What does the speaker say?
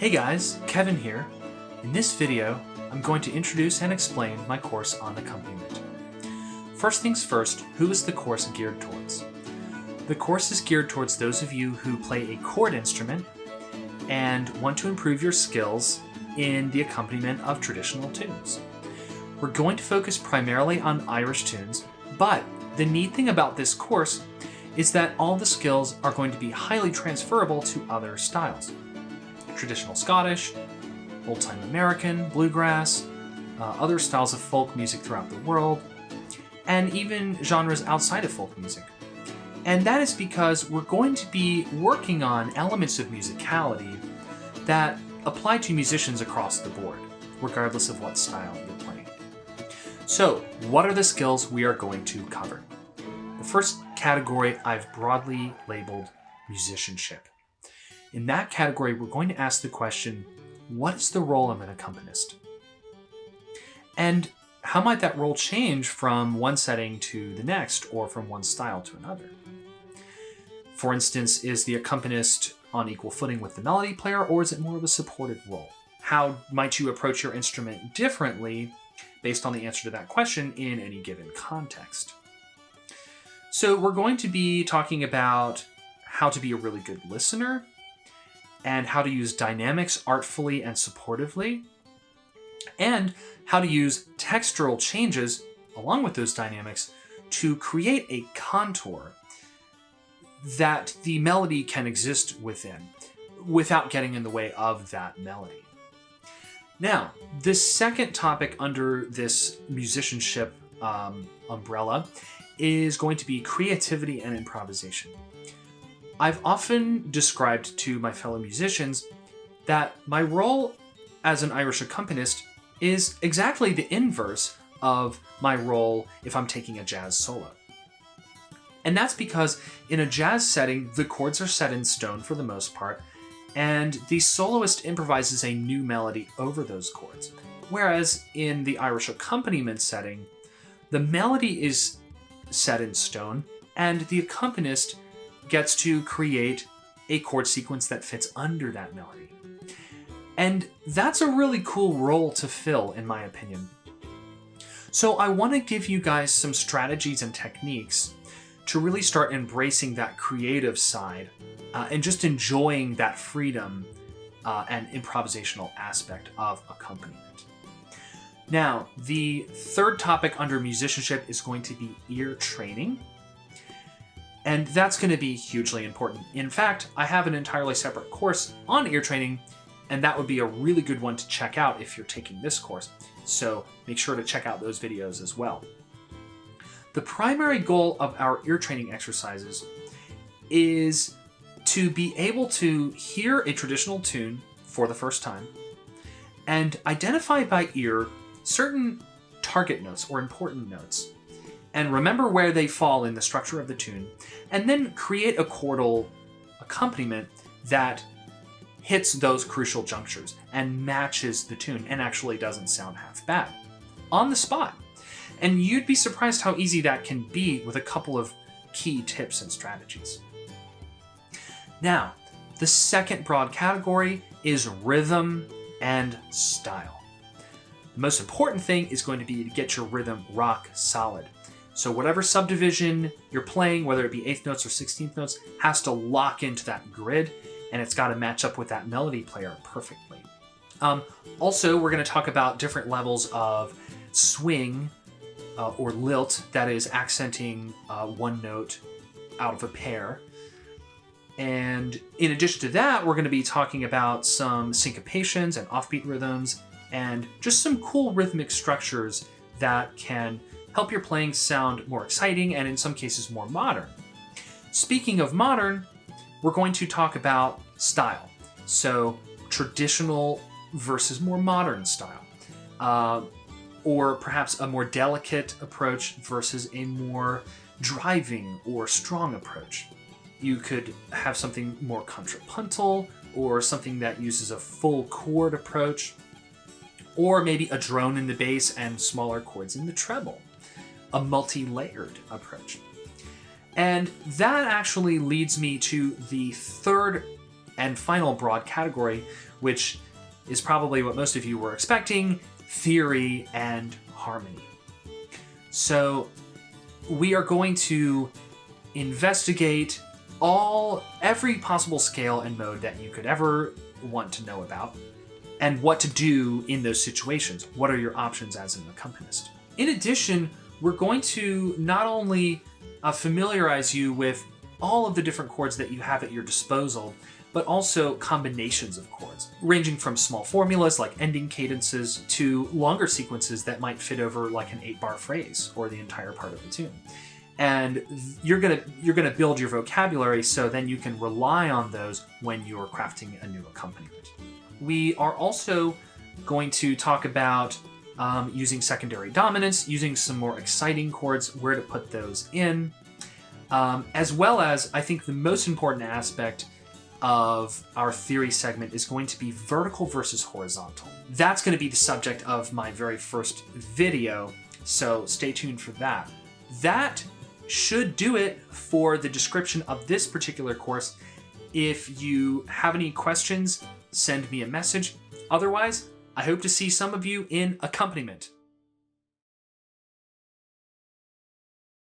Hey guys, Kevin here. In this video, I'm going to introduce and explain my course on accompaniment. First things first, who is the course geared towards? The course is geared towards those of you who play a chord instrument and want to improve your skills in the accompaniment of traditional tunes. We're going to focus primarily on Irish tunes, but the neat thing about this course is that all the skills are going to be highly transferable to other styles. Traditional Scottish, old-time American, bluegrass, other styles of folk music throughout the world, and even genres outside of folk music. And that is because we're going to be working on elements of musicality that apply to musicians across the board, regardless of what style you're playing. So, what are the skills we are going to cover? The first category I've broadly labeled musicianship. In that category, we're going to ask the question, what is the role of an accompanist? And how might that role change from one setting to the next, or from one style to another? For instance, is the accompanist on equal footing with the melody player, or is it more of a supportive role? How might you approach your instrument differently based on the answer to that question in any given context? So we're going to be talking about how to be a really good listener, and how to use dynamics artfully and supportively, and how to use textural changes along with those dynamics to create a contour that the melody can exist within without getting in the way of that melody. Now, the second topic under this musicianship umbrella is going to be creativity and improvisation. I've often described to my fellow musicians that my role as an Irish accompanist is exactly the inverse of my role if I'm taking a jazz solo. And that's because in a jazz setting, the chords are set in stone for the most part, and the soloist improvises a new melody over those chords. Whereas in the Irish accompaniment setting, the melody is set in stone, and the accompanist gets to create a chord sequence that fits under that melody. And that's a really cool role to fill, in my opinion. So I want to give you guys some strategies and techniques to really start embracing that creative side and just enjoying that freedom and improvisational aspect of accompaniment. Now, the third topic under musicianship is going to be ear training. And that's going to be hugely important. In fact, I have an entirely separate course on ear training, and that would be a really good one to check out if you're taking this course. So make sure to check out those videos as well. The primary goal of our ear training exercises is to be able to hear a traditional tune for the first time and identify by ear certain target notes or important notes, and remember where they fall in the structure of the tune, and then create a chordal accompaniment that hits those crucial junctures and matches the tune and actually doesn't sound half bad on the spot. And you'd be surprised how easy that can be with a couple of key tips and strategies. Now, the second broad category is rhythm and style. The most important thing is going to be to get your rhythm rock solid. So whatever subdivision you're playing, whether it be 8th notes or 16th notes, has to lock into that grid, and it's got to match up with that melody player perfectly. Also, we're going to talk about different levels of swing or lilt, that is accenting one note out of a pair. And in addition to that, we're going to be talking about some syncopations and offbeat rhythms, and just some cool rhythmic structures that can help your playing sound more exciting and in some cases more modern. Speaking of modern, we're going to talk about style. So traditional versus more modern style. Or perhaps a more delicate approach versus a more driving or strong approach. You could have something more contrapuntal, or something that uses a full chord approach, or maybe a drone in the bass and smaller chords in the treble. A multi-layered approach. And that actually leads me to the third and final broad category, which is probably what most of you were expecting: theory and harmony. So we are going to investigate every possible scale and mode that you could ever want to know about, and what to do in those situations. What are your options as an accompanist? In addition, we're going to not only familiarize you with all of the different chords that you have at your disposal, but also combinations of chords, ranging from small formulas like ending cadences to longer sequences that might fit over like an 8-bar phrase or the entire part of a tune. And you're gonna build your vocabulary so then you can rely on those when you're crafting a new accompaniment. We are also going to talk about using secondary dominants, using some more exciting chords, where to put those in, as well as, I think the most important aspect of our theory segment is going to be vertical versus horizontal. That's going to be the subject of my very first video, so stay tuned for that. That should do it for the description of this particular course. If you have any questions, send me a message. Otherwise, I hope to see some of you in accompaniment.